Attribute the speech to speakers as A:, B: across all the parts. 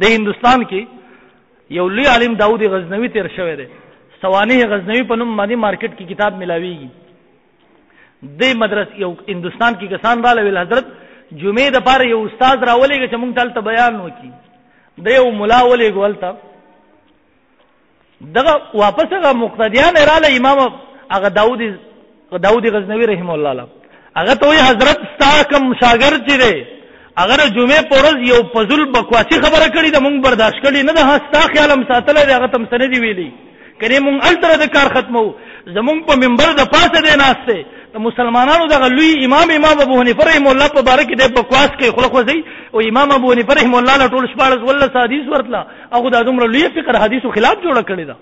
A: د هندستان کې یو لوی عالم داود غزنوی تیر شوی دی، سوانح غزنوی په نوم باندې مارکیټ کې کتاب ملاویږي. د مدرسې یو هندستان کې کسان رااله ویل حضرت جمعې د پاره یو استاد راولېږي چې موږ تل ته بیان وکړي. د یو مولا ولېږه ولته دغه واپس هغه مقتدیان رااله امام هغه داود غزنوی رحم الله الله هغه ته وی حضرت ستا کوم شاګرد چې دی اگر جمعې پورز یو فضل بکواسی خبره کړي د مونږ برداشت کړي نه، د هستا خیال هم ساتل دی، هغه تم سندې ویلي کړي مونږ التر د کار ختمو زمونږ په منبر د پاسه دی ناشته د مسلمانانو د لوی امام ابو حنیفه رحم الله په باره کې د بکواس کې خلق وځي او امام ابو حنیفه رحم الله له ټول شپارس ول حدیث ورتلا هغه د دومره لوی فقر حدیثو خلاف جوړ کړی دا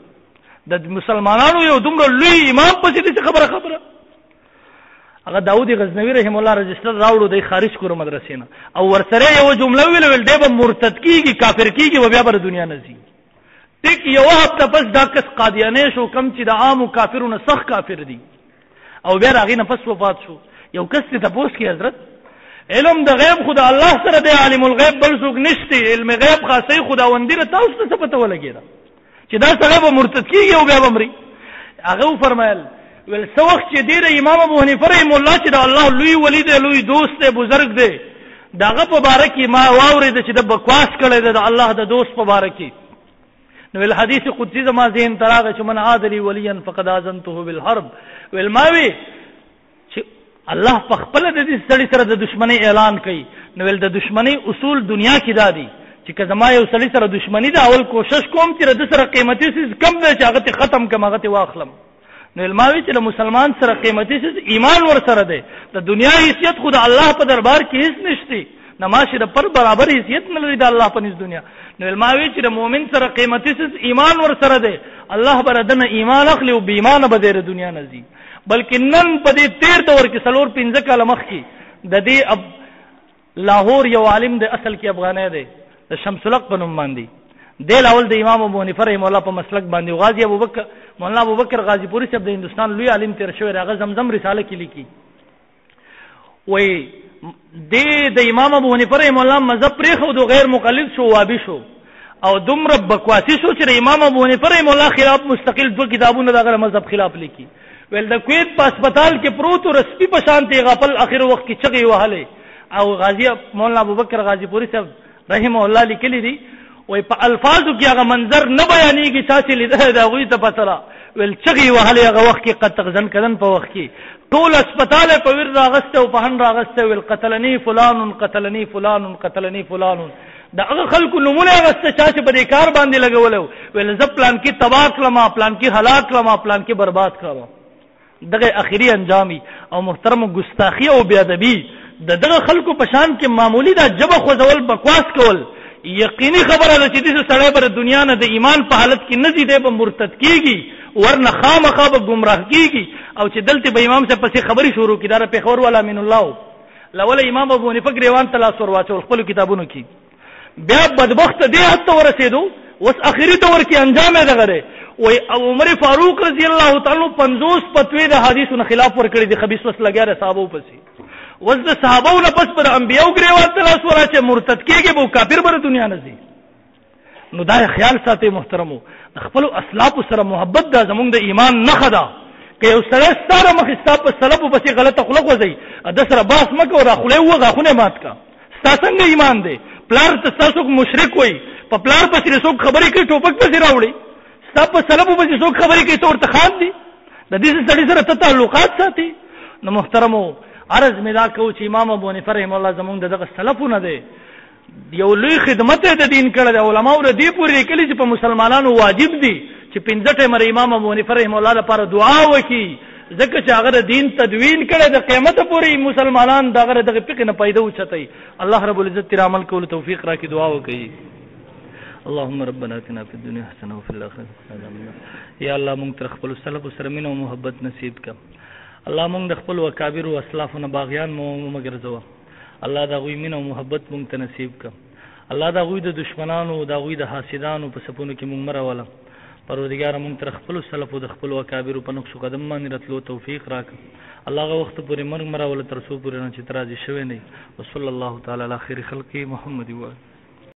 A: د مسلمانانو یو دومره لوی امام په دې خبره هغه داود غزنوی رحم الله رجستر راوړو د خارج کړو مدرسې نه او ورسره یو جمله ویل دی به مرتد کیږي کافر کیږي و بیا بر دنیا نزي ټیک یو هفته پس دا کس قادیانه شو کم چې د عام کافرونو سخت کافر دي او بیا هغه نه پس وفات شو. یو کس ته پوښت کی حضرت علم د غیب خدا الله سره دی، عالم الغیب بل څوک نشته، علم غیب خاصه خداوندی ر تاسو ته پته ولګیدا چې دا سره به مرتد کیږي او بیا بمري. هغه فرمایل ول څو وخت چې دی امام ابو حنیفه رحم الله چې د الله لوی ولی دی، لوی دوست دی، بزرگ دی، داغه په باره کې ما واورید چې د بکواس کړي د الله د دوست په باره کې. نو ول حدیث قدسی زما ذهن تراغه چې من عادلی ولیا فقد اذنته بالحرب. ول ماوی چې الله په خپل د دې سړي سره د دشمنی اعلان کوي. نو ول د دشمنی اصول دنیا کې دادي چې که زما یو سړي سره دشمنی دا اول کوشش کوم چې د سره قیمتي څه کم دی چې هغه ختم کم هغه واخلم. نو علماوی چې مسلمان سره قیمتي څه ایمان ور سره دی، د دنیا حیثیت خود الله په دربار کې هیڅ نشته، نماشه د پر برابر حیثیت نه لري د الله په نس دنیا. نو علماوی چې مؤمن سره قیمتي څه ایمان ور سره دی، الله بردن ایمان اخلي او بې ایمان به د دنیا نزي. بلکې نن په دې 13 دور کې سلور 15 کاله مخ کې د دې لاهور یو عالم د اصل کې افغاني دی د شمس الحق په نوم باندې د لاول د امام ابو حنیفه رحم الله په مسلک باندې غازی ابوبکر مولانا ابوبکر غازی پوری صاحب د هندستان لوی عالم تیر شوی، هغه زمزم رساله کې لیکي وای د امام ابو حنیفه رحم الله مذهب پرې خو د غیر مقلد شو، وابي شو او دومره بکواسی شو چې امام ابو حنیفه رحم الله خلاف مستقل 2 کتابونه دغه مذهب خلاف لیکي. ول د کویت په هسپتال کې پروت او رسپی په شانتي غفل اخر وخت کې چغي وهله او غازی مولانا ابوبکر غازی پوری صاحب رحم الله لیکلي دي وای په الفاظو کې هغه منظر نه بیانېږي چې لیدل دا غوي ته پتلا ول چغي وهله هغه وخت کې قد تغزن کدن په وخت کې ټول هسپتال په ور راغسته او په هن راغسته ول قتلنی فلان قتلنی فلان قتلنی فلان دا هغه خلکو نمونه غسته چې په دې کار باندې لګولو ول ز پلان کې تباہ کړم، پلان کې هلاک کړم، پلان کې برباد کړم. دغه اخیری انجامي او محترم ګستاخی او بی ادبی دغه خلکو په شان کې معمولی دا جبه خوځول بکواس کول یقیني خبره ده چې دې سړی پر دنیا نه د ایمان په حالت کې نه زیاده به مرتد کیږي ورنه خامخا به گمراه کیږي. او چې دلته به امام صاحب پسې خبري شروع کړي دا پیغور والا من الله لول امام ابو حنیفه گریوان تلا سور واچو خپل کتابونو کې بیا بدبخت دې حتی ورسېدو وس اخیری دور کې انجام یې دغه وای او عمر فاروق رضی الله تعالی 50 فتوی د حدیثو خلاف ور کړی دي خبيث وس لګاره صحابو پسې وز د صحابو نه پس پر انبیو گریوان تلا سور چې مرتد کېږي به کافر بر دنیا نه زی. نو دا خیال ساتي محترمو خپل اسلاف سره محبت دا زمونږ د ایمان نه خدا که یو سره ستاره مخستا په سلب پسې غلطه خلق وځي د سره باس مکو را خله وغه خونه مات کا ستاسو ایمان دی پلار تاسو مشرک وای په پلار پسې څوک خبرې کوي ټوپک پسې راوړي ستاسو په سلب پسې څوک خبرې کوي ته ورته خان دي د دې سړي سره تعلقات ساتي. نو محترمو عرض می دا کو چې امام ابو حنیفه رحم الله زمونږ دغه سلفونه دی یو لوی خدمت د دین کړه د علماو ر دې پوری کلی چې په مسلمانانو واجب دي چې 15 ټیمه امام ابو حنیفه رحم الله لپاره دعا وکړي ځکه چې هغه دین تدوین کړه د قیامت پورې مسلمانان دغه دغه فقه نه پیدا وچتای. الله رب العزت تیر عمل کول توفیق راکړي دعا وکړي. اللهم ربنا اتنا فی الدنيا حسنه وفي الاخره حسنه. یا الله مونږ تر خپل سلف سره مینه او محبت نصیب کړه. الله مونږ د خپل وکابر او اسلافونو باغیان مو مګرځو. الله دا غوی مینه او محبت مونږ ته نصیب کړه. الله دا غوی د دشمنانو دا غوی د حاسدانو په سپونو کې مونږ مراوله. پروردگار مونږ تر خپل سلف او د خپل وکابر په نقش قدم باندې راتلو توفیق راکړه. الله غو وخت پورې مرګ مراوله تر څو پورې نه چې تراځي شوی نه. وصلی الله تعالی علی خیر خلقی محمد و